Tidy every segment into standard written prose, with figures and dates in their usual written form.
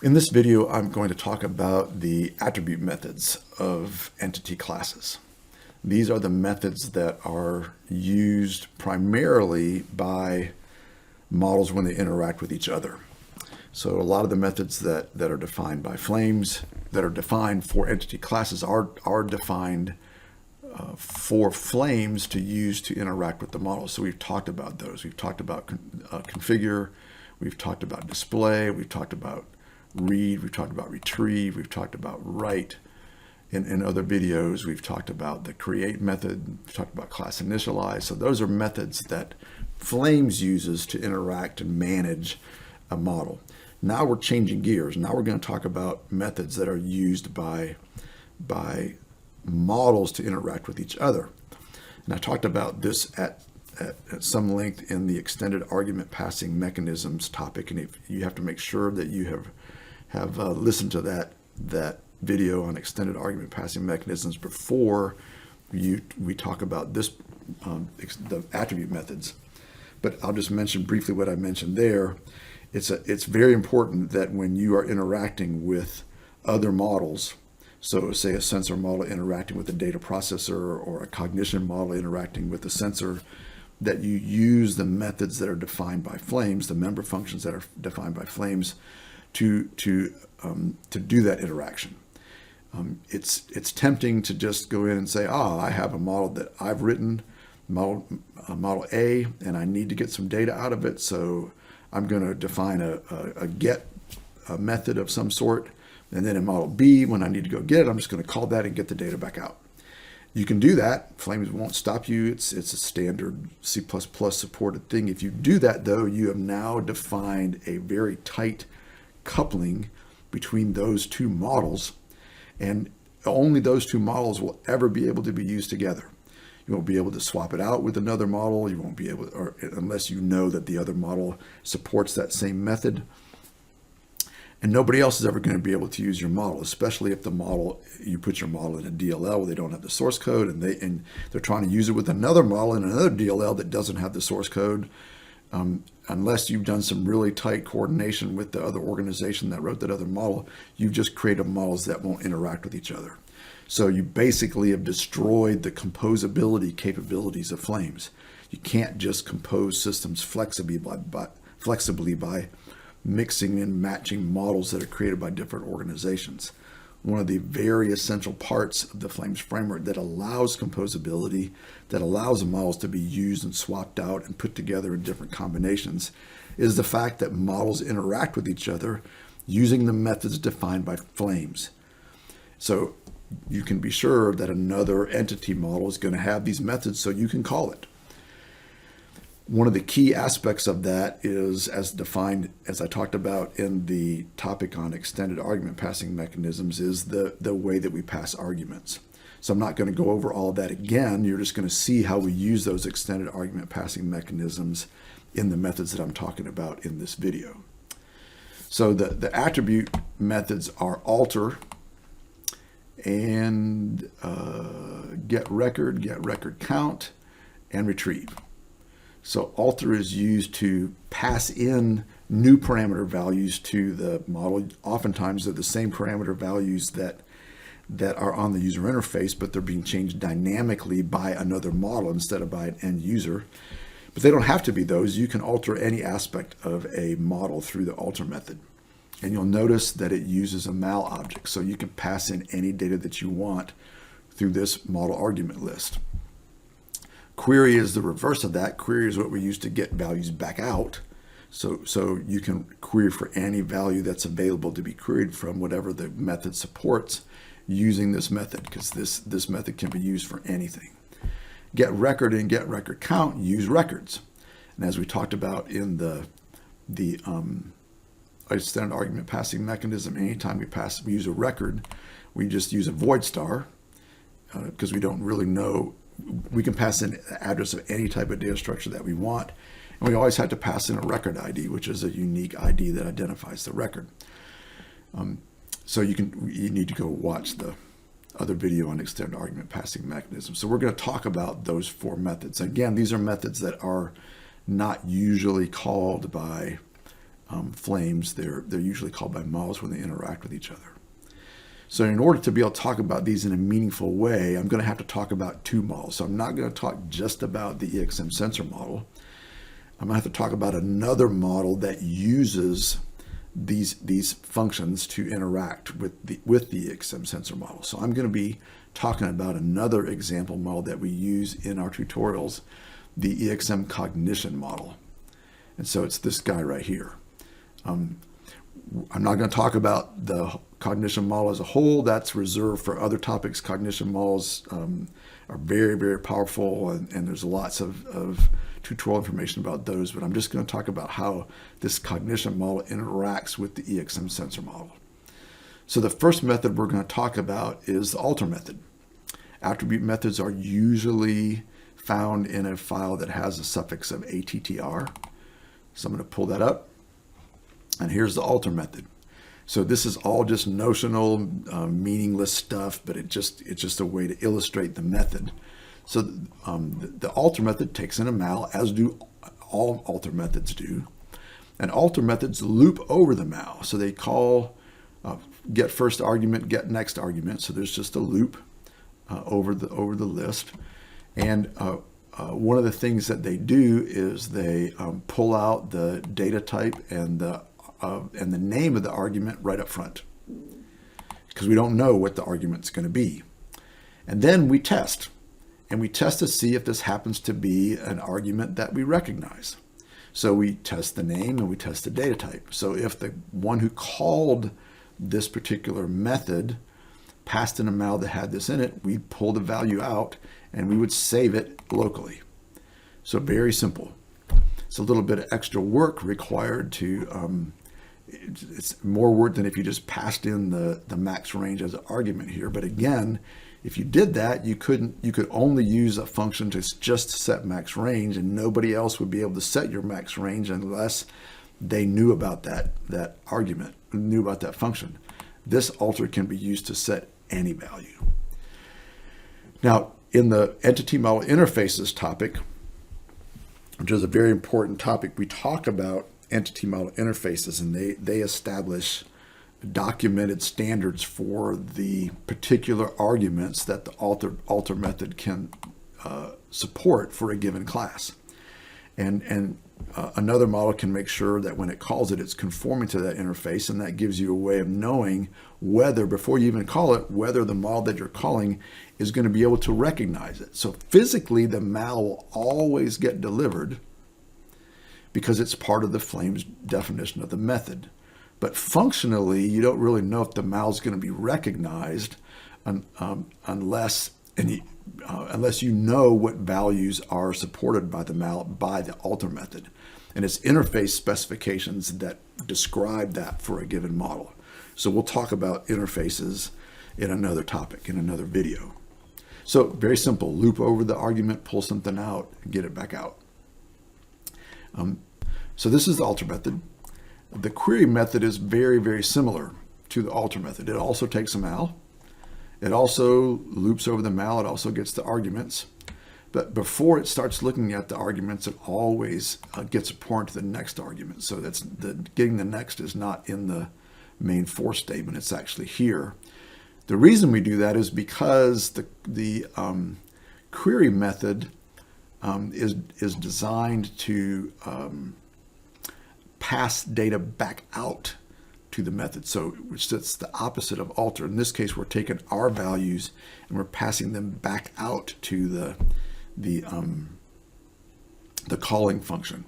In this video, I'm going to talk about the attribute methods of entity classes. These are the methods that are used primarily by models when they interact with each other. So a lot of the methods that are defined by Flames, that are defined for entity classes, are defined for Flames to use to interact with the model. So we've talked about those. We've talked about configure, we've talked about display, we've talked about read, we've talked about retrieve, we've talked about write. In other videos, we've talked about the create method, we've talked about class initialize. So those are methods that Flames uses to interact and manage a model. Now we're changing gears. Now we're going to talk about methods that are used by models to interact with each other. And I talked about this at some length in the extended argument passing mechanisms topic. And if you have to make sure that you have listened to that video on extended argument passing mechanisms before we talk about this the attribute methods. But I'll just mention briefly what I mentioned there. It's very important that when you are interacting with other models, so say a sensor model interacting with a data processor or a cognition model interacting with a sensor, that you use the methods that are defined by Flames, the member functions that are defined by Flames, to do that interaction. It's tempting to just go in and say, I have a model that I've written, model A, and I need to get some data out of it, so I'm going to define a get method of some sort, and then in model B, when I need to go get it, I'm just going to call that and get the data back out. You can do that. Flames won't stop you. It's a standard C++ supported thing. If you do that, though, you have now defined a very tight coupling between those two models, and only those two models will ever be able to be used together. You won't be able to swap it out with another model. You won't be able, or unless you know that the other model supports that same method. And nobody else is ever going to be able to use your model, especially if the model, you put your model in a DLL where they don't have the source code, and they're trying to use it with another model in another DLL that doesn't have the source code. Unless you've done some really tight coordination with the other organization that wrote that other model, you've just created models that won't interact with each other. So you basically have destroyed the composability capabilities of Flames. You can't just compose systems flexibly by mixing and matching models that are created by different organizations. One of the very essential parts of the Flames framework that allows composability, that allows the models to be used and swapped out and put together in different combinations, is the fact that models interact with each other using the methods defined by Flames. So you can be sure that another entity model is going to have these methods, so you can call it. One of the key aspects of that is, as defined, as I talked about in the topic on extended argument passing mechanisms, is the way that we pass arguments. So I'm not going to go over all of that again. You're just going to see how we use those extended argument passing mechanisms in the methods that I'm talking about in this video. So the attribute methods are alter and get record count, and retrieve. So alter is used to pass in new parameter values to the model. Oftentimes they're the same parameter values that are on the user interface, but they're being changed dynamically by another model instead of by an end user. But they don't have to be those. You can alter any aspect of a model through the alter method. And you'll notice that it uses a mal object. So you can pass in any data that you want through this model argument list. Query is the reverse of that. Query is what we use to get values back out. So you can query for any value that's available to be queried from whatever the method supports using this method, because this method can be used for anything. Get record and get record count use records. And as we talked about in the extended argument passing mechanism, anytime we use a record, we just use a void star because we don't really know. We can pass in the address of any type of data structure that we want. And we always have to pass in a record ID, which is a unique ID that identifies the record. So you need to go watch the other video on extended argument passing mechanisms. So we're going to talk about those four methods. Again, these are methods that are not usually called by flames, they're usually called by mols when they interact with each other. So in order to be able to talk about these in a meaningful way, I'm going to have to talk about two models. So I'm not going to talk just about the EXM sensor model. I'm going to have to talk about another model that uses these functions to interact with the EXM sensor model. So I'm going to be talking about another example model that we use in our tutorials, the EXM cognition model. And so it's this guy right here. I'm not going to talk about the cognition model as a whole. That's reserved for other topics. Cognition models are very, very powerful, and there's lots of tutorial information about those, but I'm just going to talk about how this cognition model interacts with the EXM sensor model. So the first method we're going to talk about is the alter method. Attribute methods are usually found in a file that has a suffix of attr. So I'm going to pull that up. And here's the alter method. So this is all just notional, meaningless stuff, but it's just a way to illustrate the method. So the alter method takes in a mal, as do all alter methods do. And alter methods loop over the mal. So they call get first argument, get next argument. So there's just a loop over the list. And one of the things that they do is they pull out the data type and the name of the argument right up front, because we don't know what the argument's going to be. And then we test. And we test to see if this happens to be an argument that we recognize. So we test the name and we test the data type. So if the one who called this particular method passed in a mal that had this in it, we'd pull the value out and we would save it locally. So very simple. It's a little bit of extra work required to, it's more work than if you just passed in the max range as an argument here. But again, if you did that, you could only use a function to just set max range, and nobody else would be able to set your max range unless they knew about that argument, knew about that function. This alter can be used to set any value. Now, in the entity model interfaces topic, which is a very important topic, we talk about entity model interfaces, and they establish documented standards for the particular arguments that the alter method can support for a given class. And another model can make sure that when it calls it, it's conforming to that interface, and that gives you a way of knowing whether, before you even call it, whether the model that you're calling is going to be able to recognize it. So physically, the mal will always get delivered because it's part of the Flames definition of the method. But functionally, you don't really know if the mal is going to be recognized unless you know what values are supported by the mal by the alter method. And it's interface specifications that describe that for a given model. So we'll talk about interfaces in another topic, in another video. So very simple, loop over the argument, pull something out, and get it back out. So this is the alter method. The query method is very, very similar to the alter method. It also takes a mal. It also loops over the mal. It also gets the arguments. But before it starts looking at the arguments, it always gets a point to the next argument. So that's getting the next is not in the main for statement. It's actually here. The reason we do that is because the query method is designed to pass data back out to the method. So which it's the opposite of alter. In this case, we're taking our values and we're passing them back out to the calling function.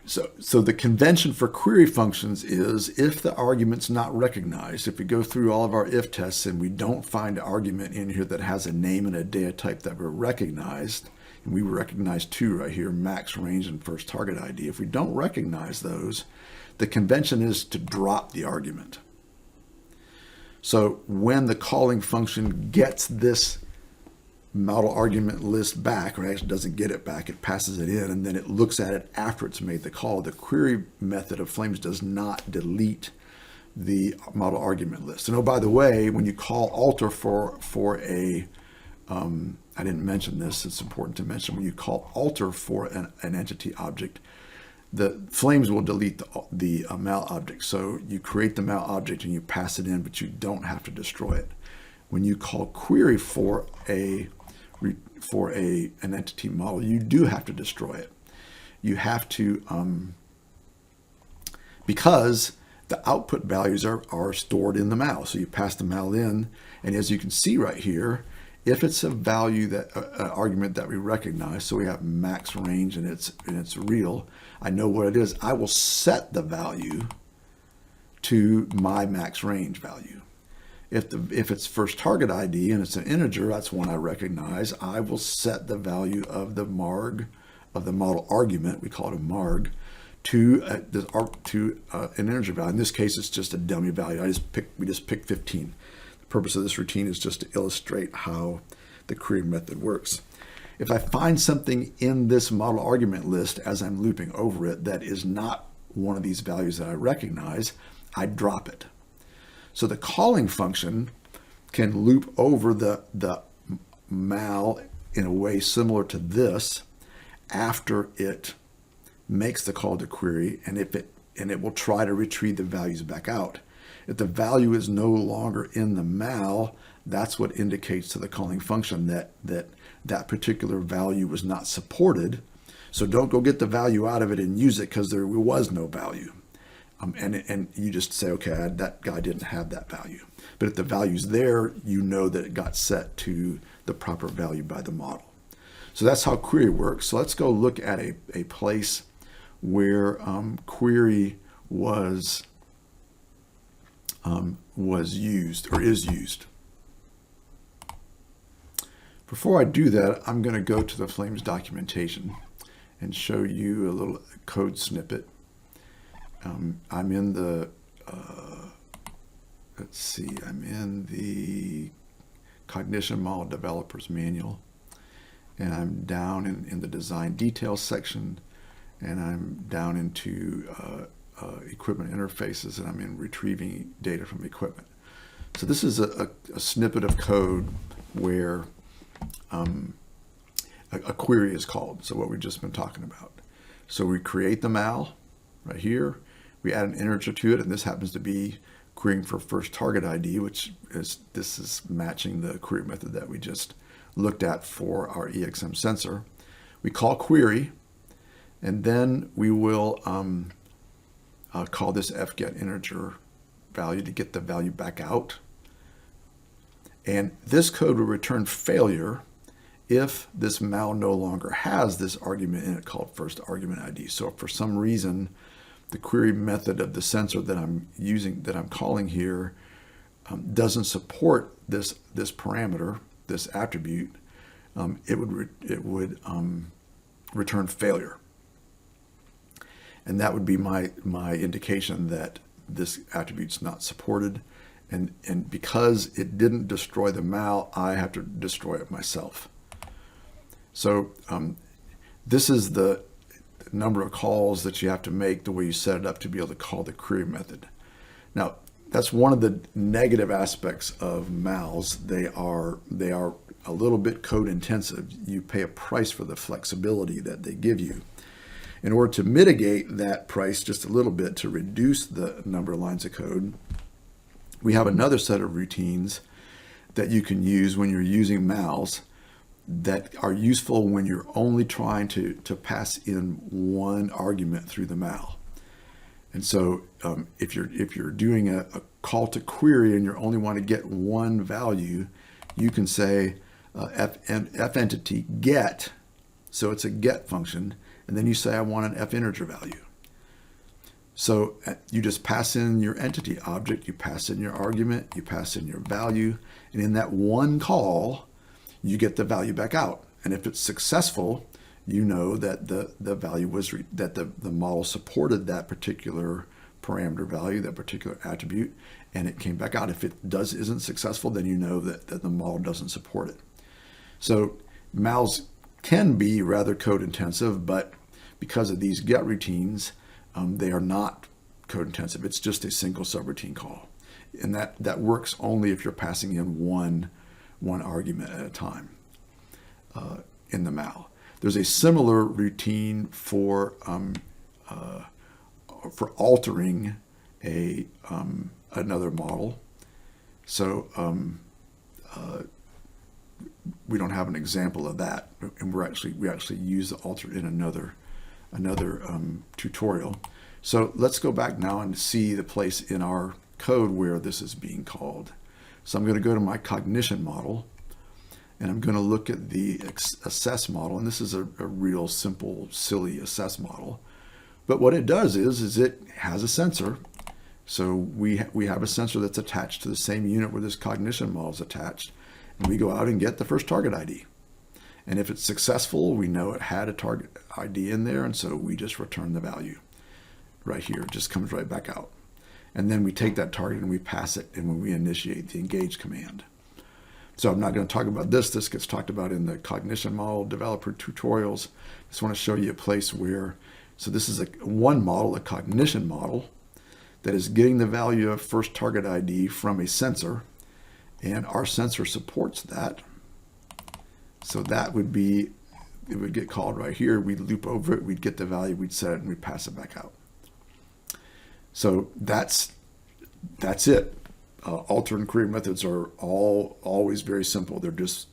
So the convention for query functions is if the argument's not recognized, if we go through all of our if tests and we don't find an argument in here that has a name and a data type that were recognized, and we recognize two right here, max range and first target ID. If we don't recognize those, the convention is to drop the argument. So when the calling function gets this model argument list back, or actually doesn't get it back, it passes it in, and then it looks at it after it's made the call. The query method of Flames does not delete the model argument list. And oh, by the way, when you call alter for a I didn't mention this, it's important to mention, when you call alter for an entity object, the flames will delete the mal object. So you create the mal object and you pass it in, but you don't have to destroy it. When you call query for an entity model, you do have to destroy it. You have to, because the output values are stored in the mal. So you pass the mal in, and as you can see right here, if it's a value that an argument that we recognize, so we have max range and it's real, I know what it is. I will set the value to my max range value. If it's first target ID and it's an integer, that's one I recognize, I will set the value of the marg, of the model argument, we call it a marg, to an integer value. In this case, it's just a dummy value. We just picked 15. The purpose of this routine is just to illustrate how the query method works. If I find something in this model argument list as I'm looping over it that is not one of these values that I recognize, I drop it. So the calling function can loop over the mal in a way similar to this after it makes the call to query, and it will try to retrieve the values back out. If the value is no longer in the mal, that's what indicates to the calling function that particular value was not supported. So don't go get the value out of it and use it because there was no value. And you just say, okay, that guy didn't have that value. But if the value's there, you know that it got set to the proper value by the model. So that's how query works. So let's go look at a place where query was used or is used. Before I do that, I'm going to go to the Flames documentation and show you a little code snippet. I'm in the, I'm in the Cognition Model Developers Manual, and I'm down in the design details section, and I'm down into equipment interfaces, and I'm in retrieving data from equipment. So this is a snippet of code where a query is called, so what we've just been talking about. So we create the mal right here, we add an integer to it, and this happens to be querying for first target ID, which is matching the query method that we just looked at for our EXM sensor. We call query, and then we will call this fGetInteger value to get the value back out. And this code will return failure if this mal no longer has this argument in it called first argument ID. So if for some reason the query method of the sensor that I'm using, that I'm calling here, doesn't support this parameter, this attribute, it would return failure. And that would be my indication that this attribute's not supported. And because it didn't destroy the mal, I have to destroy it myself. So this is the number of calls that you have to make, the way you set it up to be able to call the query method. Now, that's one of the negative aspects of mals. They are a little bit code intensive. You pay a price for the flexibility that they give you. In order to mitigate that price just a little bit, to reduce the number of lines of code, we have another set of routines that you can use when you're using mals that are useful when you're only trying to pass in one argument through the mal. And so if you're doing a call to query and you only want to get one value, you can say fEntity get, so it's a get function, and then you say I want an fInteger value. So you just pass in your entity object, you pass in your argument, you pass in your value, and in that one call, you get the value back out. And if it's successful, you know that the value was, that the model supported that particular parameter value, that particular attribute, and it came back out. If it isn't successful, then you know that the model doesn't support it. So mals can be rather code intensive, but because of these get routines, they are not code intensive. It's just a single subroutine call. And that works only if you're passing in one argument at a time in the mal. There's a similar routine for for altering a another model. So we don't have an example of that, and we actually use the alter in another tutorial. So let's go back now and see the place in our code where this is being called. So I'm going to go to my cognition model, and I'm going to look at the assess model, and this is a real simple, silly assess model. But what it does is it has a sensor. So we have a sensor that's attached to the same unit where this cognition model is attached, and we go out and get the first target ID. And if it's successful, we know it had a target ID in there, and so we just return the value right here. It just comes right back out. And then we take that target and we pass it, and when we initiate the engage command. So I'm not going to talk about this. This gets talked about in the cognition model developer tutorials. I just want to show you a place where, so this is one model, a cognition model, that is getting the value of first target ID from a sensor, and our sensor supports that. So that would be, it would get called right here. We'd loop over it, we'd get the value, we'd set it, and we'd pass it back out. So that's it. Alter and query methods are always very simple. They're just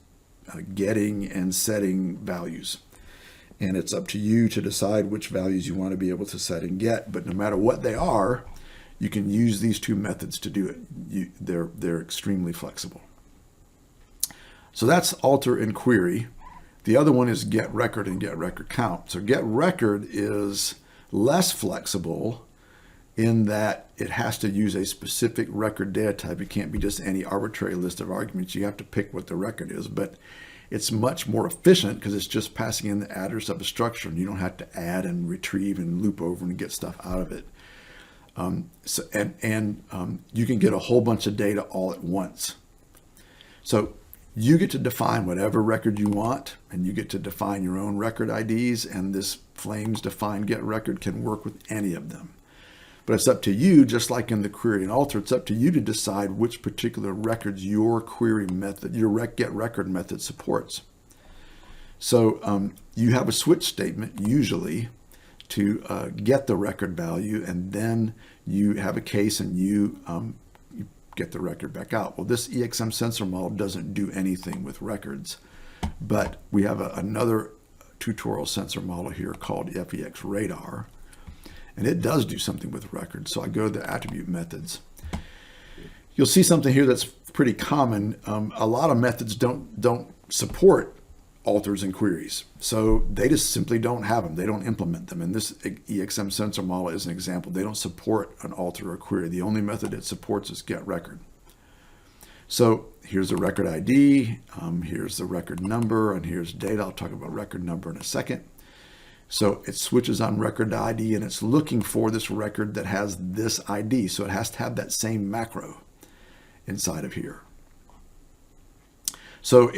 getting and setting values. And it's up to you to decide which values you want to be able to set and get. But no matter what they are, you can use these two methods to do it. They're extremely flexible. So that's alter and query. The other one is get record and get record count. So get record is less flexible in that it has to use a specific record data type. It can't be just any arbitrary list of arguments. You have to pick what the record is, but it's much more efficient because it's just passing in the address of a structure, and you don't have to add and retrieve and loop over and get stuff out of it. You can get a whole bunch of data all at once. So you get to define whatever record you want, and you get to define your own record IDs, and this Flames define get record can work with any of them. But it's up to you, just like in the query and alter, it's up to you to decide which particular records your query method, your get record method supports. So you have a switch statement usually to get the record value, and then you have a case and you get the record back out. Well, this EXM sensor model doesn't do anything with records, but we have another tutorial sensor model here called FEX Radar, and it does do something with records. So I go to the attribute methods. You'll see something here that's pretty common. A lot of methods don't support alters and queries, so they just simply don't have them. They don't implement them. And this EXM sensor model is an example. They don't support an alter or query. The only method it supports is get record. So here's the record ID, here's the record number, and here's data. I'll talk about record number in a second. So it switches on record ID, and it's looking for this record that has this ID. So it has to have that same macro inside of here. So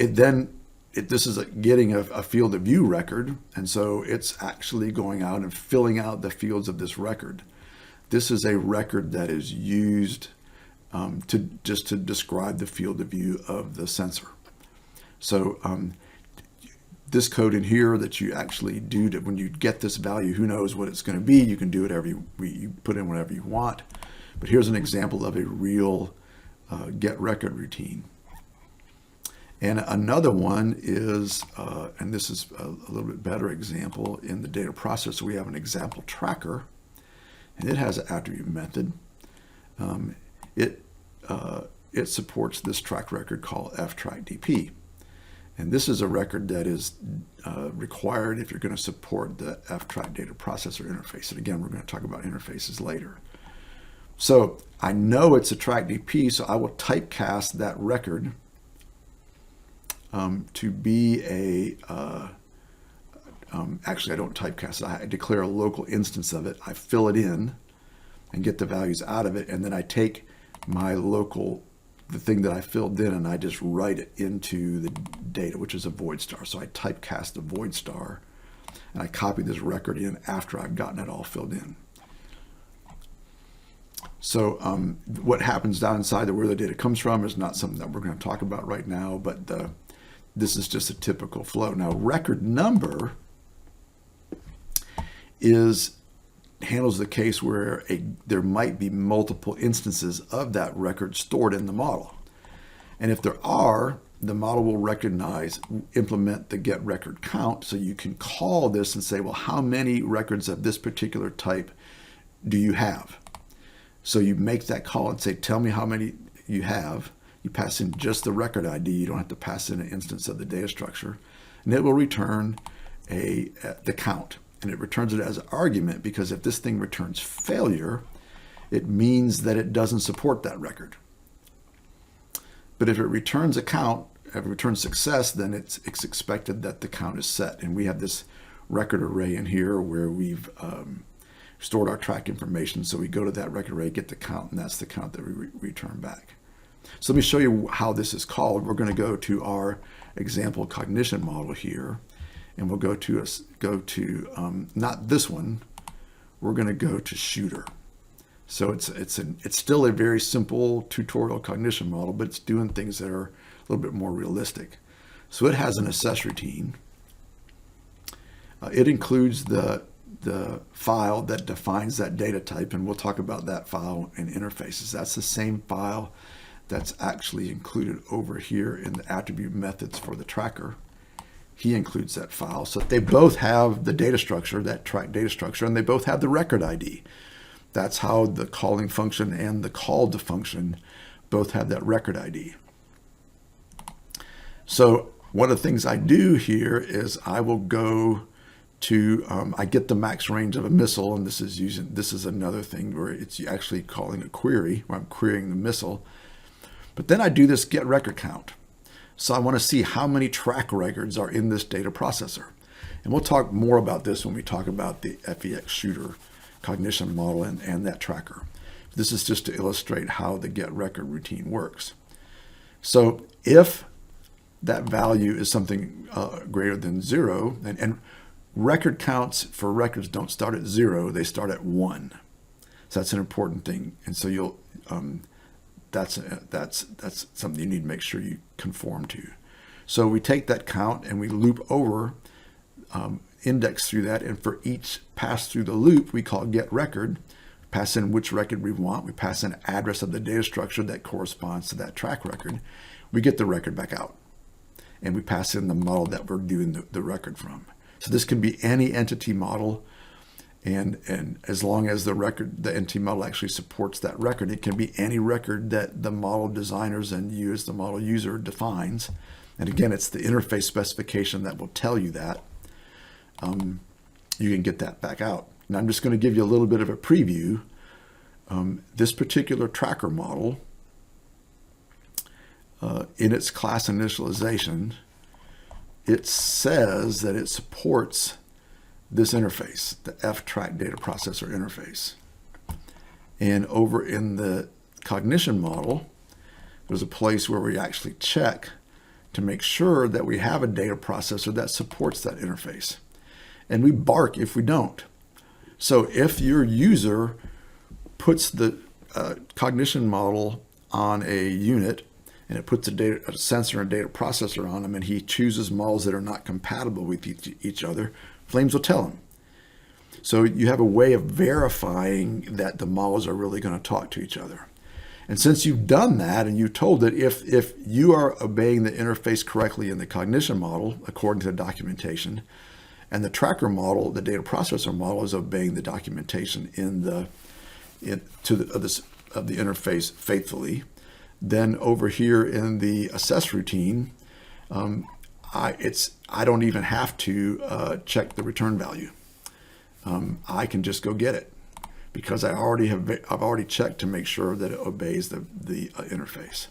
this is getting a field of view record, and so it's actually going out and filling out the fields of this record. This is a record that is used to describe the field of view of the sensor. So this code in here that you actually do when you get this value, who knows what it's going to be. You can do whatever you put in whatever you want. But here's an example of a real get record routine. And another one is, and this is a little bit better example, in the data processor, we have an example tracker, and it has an attribute method. It supports this track record called ftrackdp. And this is a record that is required if you're going to support the ftrack data processor interface. And again, we're going to talk about interfaces later. So I know it's a trackdp, so I will typecast that record to be a, actually I don't typecast it, I declare a local instance of it, I fill it in and get the values out of it, and then I take my local, the thing that I filled in, and I just write it into the data, which is a void star. So I typecast the void star, and I copy this record in after I've gotten it all filled in. So what happens down inside where the data comes from is not something that we're going to talk about right now, but this is just a typical flow. Now, record number is handles the case where there might be multiple instances of that record stored in the model. And if there are, the model will implement the get record count. So you can call this and say, well, how many records of this particular type do you have? So you make that call and say, tell me how many you have. You pass in just the record ID. You don't have to pass in an instance of the data structure. And it will return the count. And it returns it as an argument, because if this thing returns failure, it means that it doesn't support that record. But if it returns a count, if it returns success, then it's expected that the count is set. And we have this record array in here where we've stored our track information. So we go to that record array, get the count, and that's the count that we return back. So let me show you how this is called. We're going to go to our example cognition model here. And we'll go to not this one. We're going to go to Shooter. So it's still a very simple tutorial cognition model, but it's doing things that are a little bit more realistic. So it has an assess routine. It includes the file that defines that data type, and we'll talk about that file in interfaces. That's the same file that's actually included over here in the attribute methods for the tracker. He includes that file. So they both have the data structure, that track data structure, and they both have the record ID. That's how the calling function and the called function both have that record ID. So one of the things I do here is I will go to, I get the max range of a missile, and this is another thing where it's actually calling a query, where I'm querying the missile. But then I do this get record count. So I want to see how many track records are in this data processor. And we'll talk more about this when we talk about the FEX Shooter cognition model and that tracker. This is just to illustrate how the get record routine works. So if that value is something greater than 0, and record counts for records don't start at 0, they start at 1. So that's an important thing. And so you'll that's something you need to make sure you conform to. So we take that count and we loop over, index through that, and for each pass through the loop, we call get record, pass in which record we want, we pass in address of the data structure that corresponds to that track record, we get the record back out, and we pass in the model that we're doing the record from. So this can be any entity model, and as long as the entity model actually supports that record, it can be any record that the model designers and you as the model user defines. And again, it's the interface specification that will tell you that. You can get that back out. Now I'm just going to give you a little bit of a preview. This particular tracker model, in its class initialization, it says that it supports this interface, the F-Track data processor interface. And over in the cognition model, there's a place where we actually check to make sure that we have a data processor that supports that interface. And we bark if we don't. So if your user puts the cognition model on a unit and it puts a sensor and data processor on them, and he chooses models that are not compatible with each other, Flames will tell him. So you have a way of verifying that the models are really going to talk to each other. And since you've done that and you told it, if you are obeying the interface correctly in the cognition model, according to the documentation, and the tracker model, the data processor model, is obeying the documentation of the interface faithfully, then over here in the assess routine, I don't even have to check the return value. I can just go get it because I've already checked to make sure that it obeys the interface.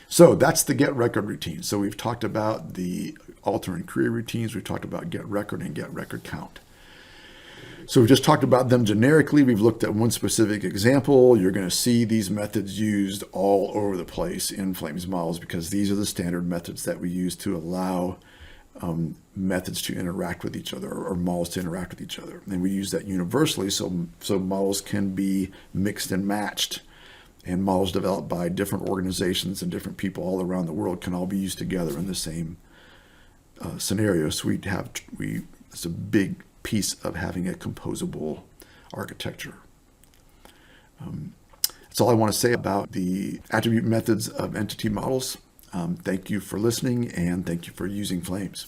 So that's the get record routine. So we've talked about the alter and query routines. We've talked about get record and get record count. So we've just talked about them generically. We've looked at one specific example. You're going to see these methods used all over the place in Flames models because these are the standard methods that we use to allow methods to interact with each other, or models to interact with each other. And we use that universally, so models can be mixed and matched, and models developed by different organizations and different people all around the world can all be used together in the same scenario. So it's a big piece of having a composable architecture. That's all I want to say about the attribute methods of entity models. Thank you for listening, and thank you for using Flames.